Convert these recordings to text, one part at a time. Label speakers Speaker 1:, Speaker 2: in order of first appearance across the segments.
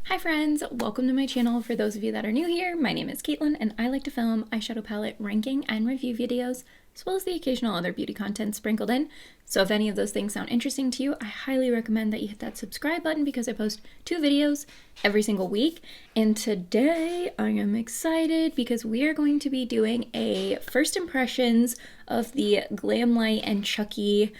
Speaker 1: Hi friends, welcome to my channel. For those of you that are new here, my name is Caitlin and I like to film eyeshadow palette ranking and review videos, as well as the occasional other beauty content sprinkled in. So if any of those things sound interesting to you, I highly recommend that you hit that subscribe button because I post 2 videos every single week. And today I am excited because we are going to be doing a first impressions of the Glamlite and Chucky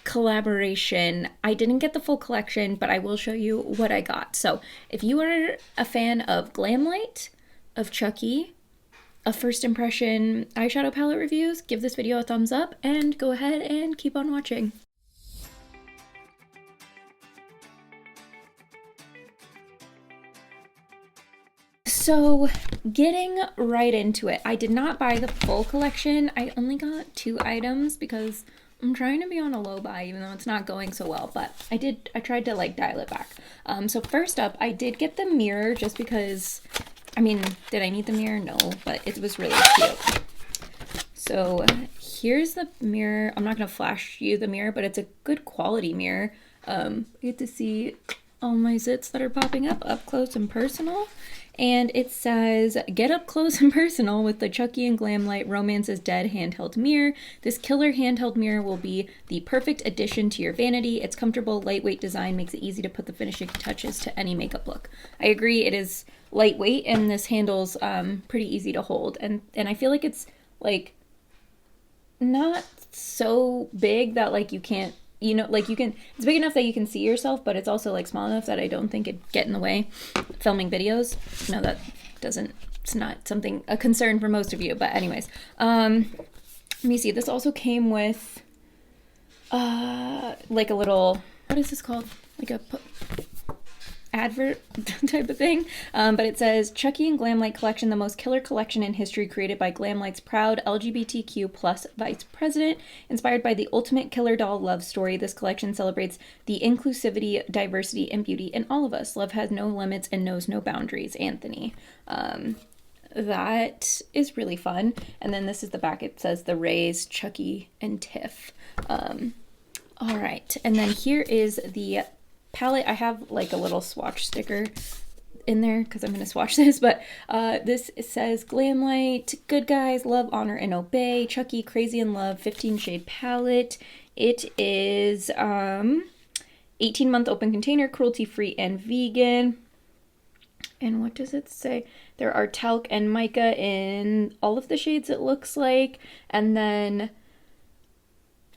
Speaker 1: collaboration. I didn't get the full collection, but I will show you what I got. So if you are a fan of Glamlite, of Chucky, of first impression eyeshadow palette reviews, give this video a thumbs up and go ahead and keep on watching. So getting right into it, I did not buy the full collection. I only got 2 items because I'm trying to be on a low buy, even though it's not going so well, but I tried to like dial it back. So first up, I did get the mirror just because, I mean, did I need the mirror? No, but it was really cute. So here's the mirror. I'm not gonna flash you the mirror, but it's a good quality mirror. You get to see all my zits that are popping up close and personal. And it says, get up close and personal with the Chucky and Glamlite Romance is Dead handheld mirror. This killer handheld mirror will be the perfect addition to your vanity. Its comfortable, lightweight design makes it easy to put the finishing touches to any makeup look. I agree, it is lightweight and this handle's pretty easy to hold. And I feel like it's like not so big that like you can't, you know, like you can, it's big enough that you can see yourself, but it's also like small enough that I don't think it'd get in the way filming videos. No, that doesn't, it's not something, a concern for most of you, but anyways, let me see. This also came with, like a little, what is this called? Like a advert type of thing, but it says Chucky and Glamlite collection, the most killer collection in history, created by Glamlite's proud LGBTQ plus vice president, inspired by the ultimate killer doll love story. This collection celebrates the inclusivity, diversity, and beauty in all of us. Love has no limits and knows no boundaries. Anthony. That is really fun. And then this is the back. It says the Rays, Chucky, and Tiff. All right, and then here is the palette. I have like a little swatch sticker in there because I'm going to swatch this, but this says Glamlite, good guys, love, honor, and obey. Chucky, crazy in love, 15 shade palette. It is 18-month open container, cruelty-free and vegan. And what does it say? There are talc and mica in all of the shades, it looks like. And then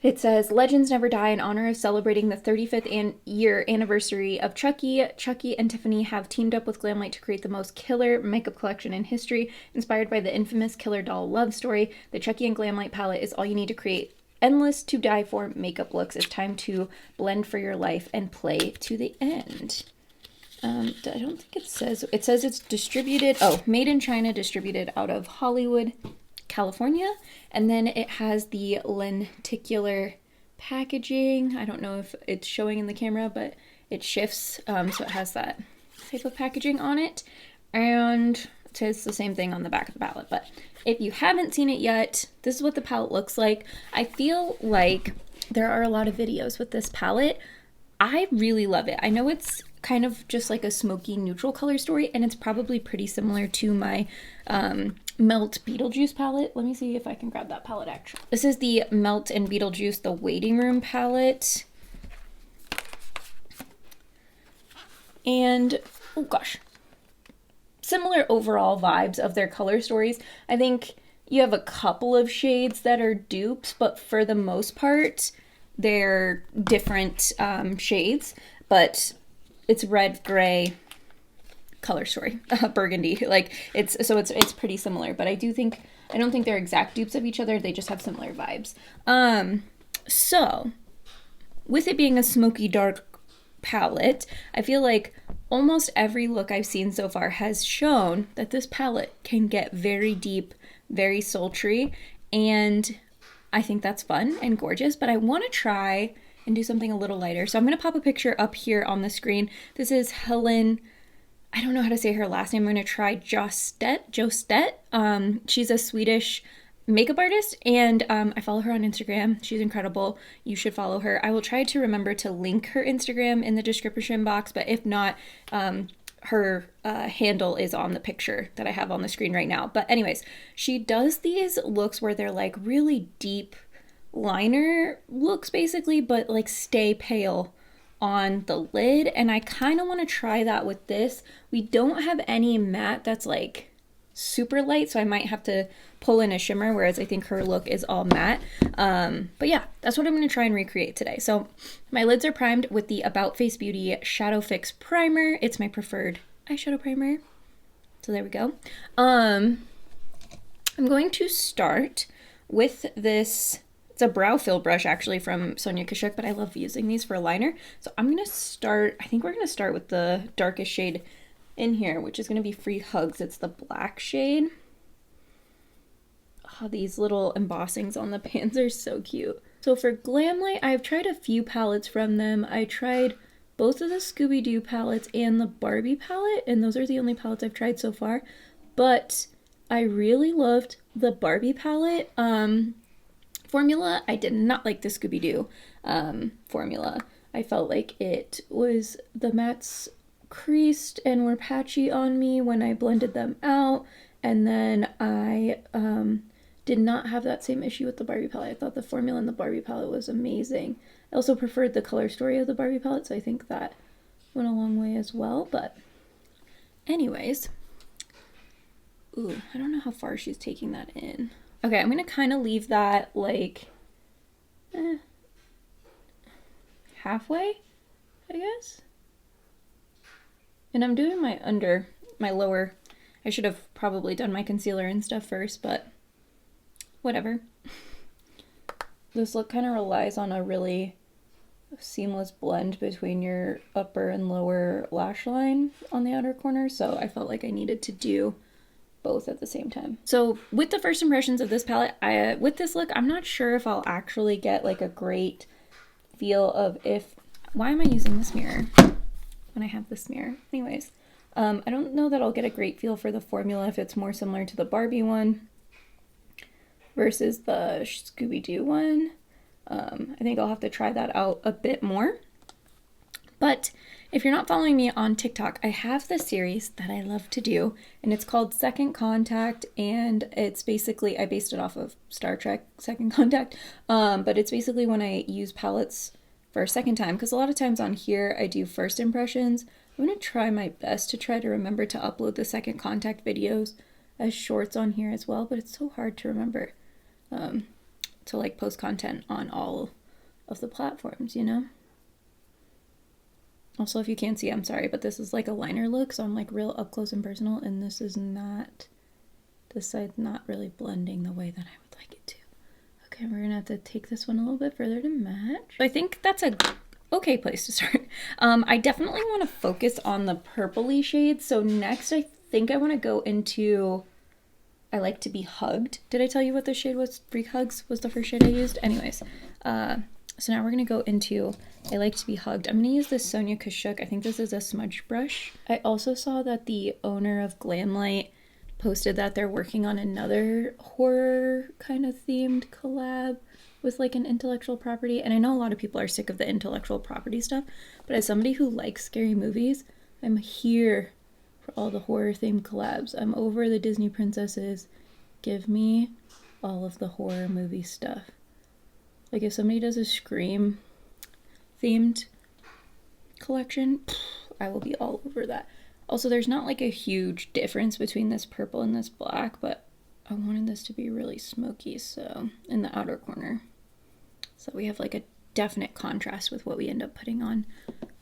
Speaker 1: it says, legends never die. In honor of celebrating the 35th year anniversary of Chucky, Chucky and Tiffany have teamed up with Glamlite to create the most killer makeup collection in history. Inspired by the infamous killer doll love story, the Chucky and Glamlite palette is all you need to create endless to die for makeup looks. It's time to blend for your life and play to the end. I don't think it says it's distributed, made in China, distributed out of Hollywood, California. And then it has the lenticular packaging. I don't know if it's showing in the camera, but it shifts, so it has that type of packaging on it. And it says the same thing on the back of the palette. But if you haven't seen it yet, this is what the palette looks like. I feel like there are a lot of videos with this palette. I really love it. I know it's kind of just like a smoky neutral color story, and it's probably pretty similar to my Melt Beetlejuice palette. Let me see if I can grab that palette actually. This is the Melt and Beetlejuice The Waiting Room palette. And, oh gosh, similar overall vibes of their color stories. I think you have a couple of shades that are dupes, but for the most part, they're different shades, but it's red, gray, color story, burgundy. Like it's pretty similar, but I don't think they're exact dupes of each other. They just have similar vibes. So with it being a smoky dark palette, I feel like almost every look I've seen so far has shown that this palette can get very deep, very sultry, and I think that's fun and gorgeous, but I want to try and do something a little lighter. So I'm going to pop a picture up here on the screen. This is Helen, I don't know how to say her last name. I'm going to try Jostet. She's a Swedish makeup artist, and I follow her on Instagram. She's incredible. You should follow her. I will try to remember to link her Instagram in the description box, but if not, her handle is on the picture that I have on the screen right now. But anyways, she does these looks where they're like really deep liner looks basically, but like stay pale on the lid. And I kind of want to try that with this. We don't have any matte that's like super light, so I might have to pull in a shimmer, whereas I think her look is all matte. But yeah, that's what I'm going to try and recreate today. So my lids are primed with the About Face Beauty Shadow Fix Primer. It's my preferred eyeshadow primer. So there we go. I'm going to start with this. It's a brow fill brush actually from Sonia Kashuk, but I love using these for liner. So I'm going to start, I think we're going to start with the darkest shade in here, which is going to be Free Hugs. It's the black shade. Oh, these little embossings on the pans are so cute. So for Glamlite, I've tried a few palettes from them. I tried both of the Scooby-Doo palettes and the Barbie palette, and those are the only palettes I've tried so far. But I really loved the Barbie palette formula. I did not like the Scooby-Doo formula. I felt like it was, the mattes creased and were patchy on me when I blended them out, and then I did not have that same issue with the Barbie palette. I thought the formula in the Barbie palette was amazing. I also preferred the color story of the Barbie palette, so I think that went a long way as well. But anyways, ooh, I don't know how far she's taking that in. Okay, I'm gonna kind of leave that like halfway, I guess. And I'm doing my lower. I should have probably done my concealer and stuff first, but whatever. This look kind of relies on a really seamless blend between your upper and lower lash line on the outer corner, so I felt like I needed to do both at the same time. So with the first impressions of this palette, with this look, I'm not sure if I'll actually get like a great feel of why am I using this mirror when I have this mirror? Anyways, I don't know that I'll get a great feel for the formula if it's more similar to the Barbie one versus the Scooby-Doo one. I think I'll have to try that out a bit more. But if you're not following me on TikTok, I have this series that I love to do, and it's called Second Contact, and it's basically, I based it off of Star Trek Second Contact, but it's basically when I use palettes for a second time, because a lot of times on here I do first impressions. I'm going to try my best to try to remember to upload the Second Contact videos as shorts on here as well, but it's so hard to remember to like post content on all of the platforms, you know? Also, if you can't see, I'm sorry, but this is like a liner look, so I'm like real up close and personal, and this side's not really blending the way that I would like it to. Okay, we're gonna have to take this one a little bit further to match. I think that's a okay place to start. I definitely want to focus on the purpley shades, so next I think I want to go into I Like to Be Hugged. Did I tell you what the shade was? Free Hugs was the first shade I used. Anyways, so now we're going to go into I Like to Be Hugged. I'm going to use this Sonia Kashuk. I think this is a smudge brush. I also saw that the owner of Glamlite posted that they're working on another horror kind of themed collab with like an intellectual property. And I know a lot of people are sick of the intellectual property stuff, but as somebody who likes scary movies, I'm here for all the horror themed collabs. I'm over the Disney princesses. Give me all of the horror movie stuff. Like if somebody does a Scream themed collection, I will be all over that. Also, there's not like a huge difference between this purple and this black, but I wanted this to be really smoky, so in the outer corner. So we have like a definite contrast with what we end up putting on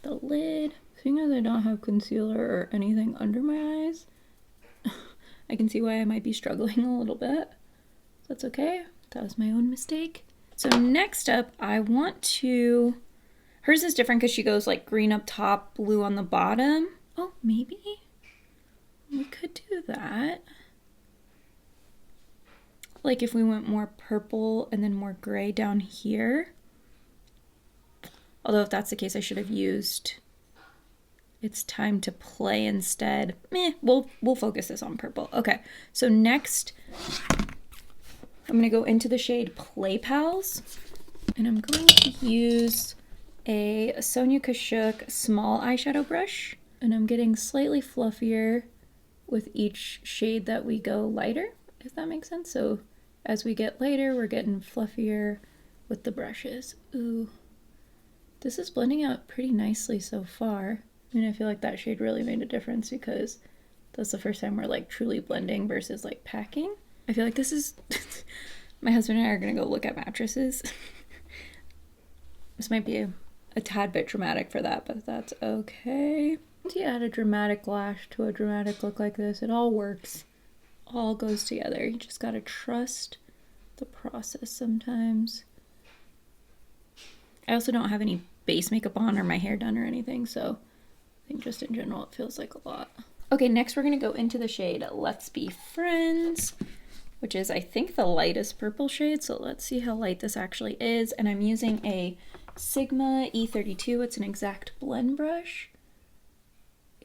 Speaker 1: the lid. Seeing as I don't have concealer or anything under my eyes, I can see why I might be struggling a little bit. That's okay. That was my own mistake. So next up, I want to... Hers is different because she goes like green up top, blue on the bottom. Oh, maybe we could do that. Like if we went more purple and then more gray down here. Although if that's the case, I should have used It's Time to Play instead. We'll focus this on purple. Okay, so next I'm going to go into the shade Play Pals, and I'm going to use a Sonia Kashuk small eyeshadow brush. And I'm getting slightly fluffier with each shade that we go lighter, if that makes sense. So as we get lighter, we're getting fluffier with the brushes. Ooh, this is blending out pretty nicely so far. I mean, I feel like that shade really made a difference because that's the first time we're like truly blending versus like packing. I feel like this is, my husband and I are gonna go look at mattresses. This might be a tad bit dramatic for that, but that's okay. Once you add a dramatic lash to a dramatic look like this, it all works. All goes together. You just gotta trust the process sometimes. I also don't have any base makeup on or my hair done or anything, so I think just in general it feels like a lot. Okay, next we're gonna go into the shade Let's Be Friends, which is I think the lightest purple shade, so let's see how light this actually is. And I'm using a Sigma E32. It's an exact blend brush.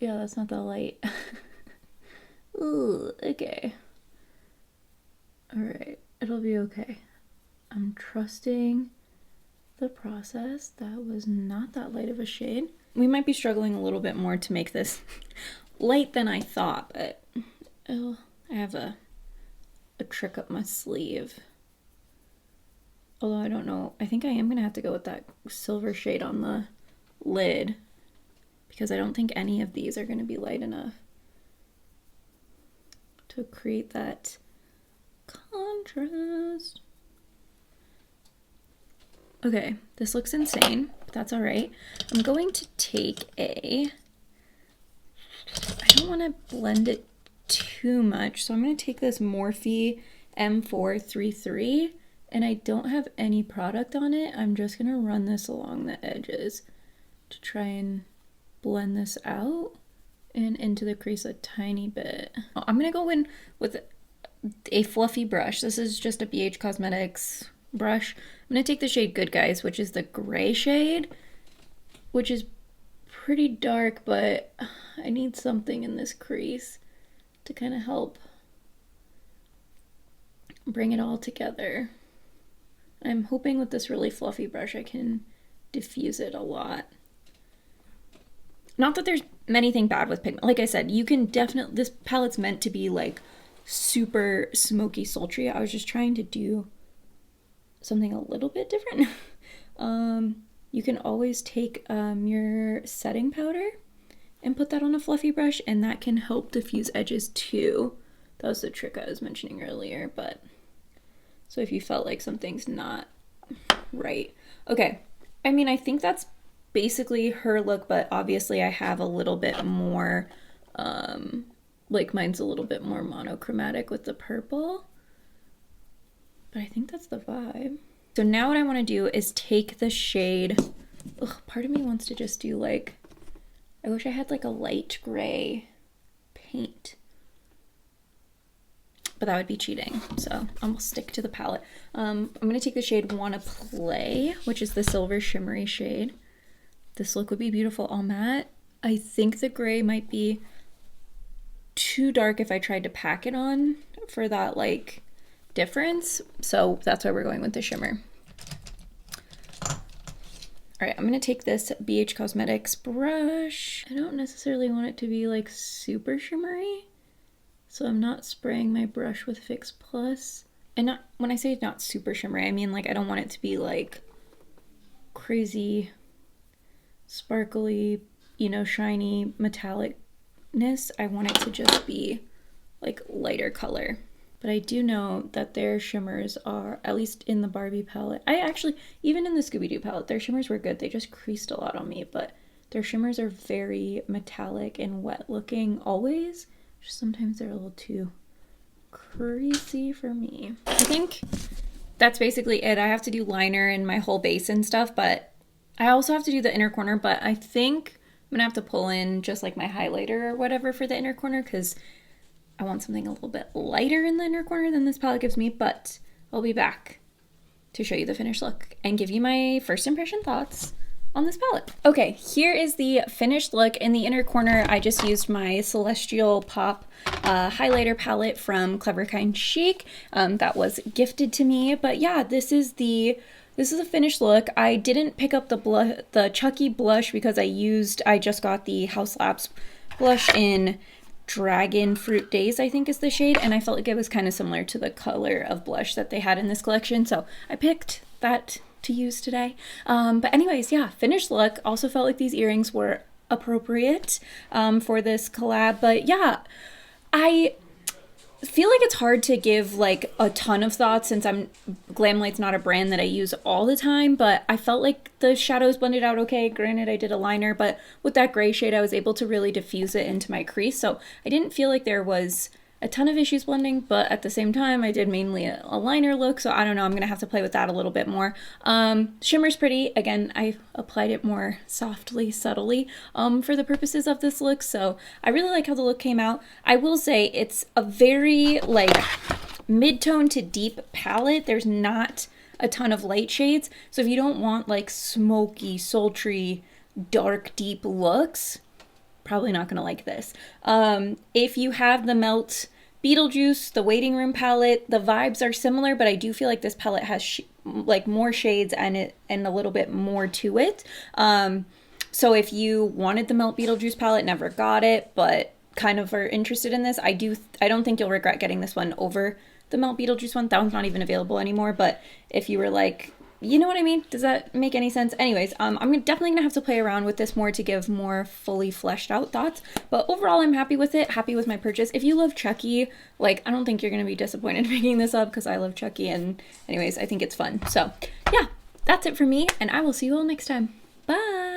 Speaker 1: Yeah, that's not that light. Ooh, okay. Alright, it'll be okay. I'm trusting the process. That was not that light of a shade. We might be struggling a little bit more to make this light than I thought, but oh, I have a trick up my sleeve. Although I don't know, I think I am gonna have to go with that silver shade on the lid because I don't think any of these are gonna be light enough to create that contrast. Okay, this looks insane, but that's all right. I'm going to take I don't want to blend it too much, so I'm going to take this Morphe M433, and I don't have any product on it. I'm just going to run this along the edges to try and blend this out and into the crease a tiny bit. I'm going to go in with a fluffy brush. This is just a BH Cosmetics brush. I'm going to take the shade Good Guys, which is the gray shade, which is pretty dark, but I need something in this crease to kind of help bring it all together. I'm hoping with this really fluffy brush I can diffuse it a lot. Not that there's anything bad with pigment. Like I said, you can definitely, this palette's meant to be like super smoky, sultry. I was just trying to do something a little bit different. You can always take your setting powder and put that on a fluffy brush, and that can help diffuse edges too. That was the trick I was mentioning earlier, but so if you felt like something's not right. Okay, I mean, I think that's basically her look, but obviously I have a little bit more, like mine's a little bit more monochromatic with the purple, but I think that's the vibe. So now what I want to do is take the shade, part of me wants to just do like, I wish I had like a light gray paint, but that would be cheating. So I'm gonna stick to the palette. I'm gonna take the shade Wanna Play, which is the silver shimmery shade. This look would be beautiful all matte. I think the gray might be too dark if I tried to pack it on for that like difference. So that's why we're going with the shimmer. All right, I'm gonna take this BH Cosmetics brush. I don't necessarily want it to be like super shimmery, so I'm not spraying my brush with Fix Plus. And not, when I say not super shimmery, I mean like I don't want it to be like crazy sparkly, you know, shiny metallicness. I want it to just be like lighter color. But I do know that their shimmers are, at least in the Barbie palette, I actually, even in the Scooby-Doo palette, their shimmers were good. They just creased a lot on me, but their shimmers are very metallic and wet looking always. Just sometimes they're a little too creasy for me. I think that's basically it. I have to do liner in my whole base and stuff, but I also have to do the inner corner, but I think I'm gonna have to pull in just like my highlighter or whatever for the inner corner because I want something a little bit lighter in the inner corner than this palette gives me, but I'll be back to show you the finished look and give you my first impression thoughts on this palette. Okay, here is the finished look. In the inner corner, I just used my Celestial Pop highlighter palette from Clever Kind Chic that was gifted to me. But yeah, this is this is a finished look. I didn't pick up the Chucky blush because I just got the House Labs blush in Dragon Fruit Days, I think is the shade, and I felt like it was kind of similar to the color of blush that they had in this collection, so I picked that to use today. But anyways, yeah, finished look. Also felt like these earrings were appropriate for this collab, but yeah, I feel like it's hard to give like a ton of thoughts since Glamlite's not a brand that I use all the time, but I felt like the shadows blended out okay. Granted, I did a liner, but with that gray shade, I was able to really diffuse it into my crease, so I didn't feel like there was a ton of issues blending, but at the same time, I did mainly a liner look, so I don't know, I'm gonna have to play with that a little bit more. Shimmer's pretty. Again, I applied it more softly, subtly, for the purposes of this look, so I really like how the look came out. I will say it's a very, like, mid-tone to deep palette. There's not a ton of light shades, so if you don't want, like, smoky, sultry, dark, deep looks, probably not gonna like this. If you have the Melt Beetlejuice, the Waiting Room palette, the vibes are similar, but I do feel like this palette has like more shades and a little bit more to it. So if you wanted the Melt Beetlejuice palette, never got it, but kind of are interested in this, I don't think you'll regret getting this one over the Melt Beetlejuice one. That one's not even available anymore, but if you were like, you know what I mean? Does that make any sense? Anyways, I'm definitely gonna have to play around with this more to give more fully fleshed out thoughts. But overall, I'm happy with it, happy with my purchase. If you love Chucky, like, I don't think you're gonna be disappointed picking this up because I love Chucky, and anyways, I think it's fun. So yeah, that's it for me, and I will see you all next time. Bye!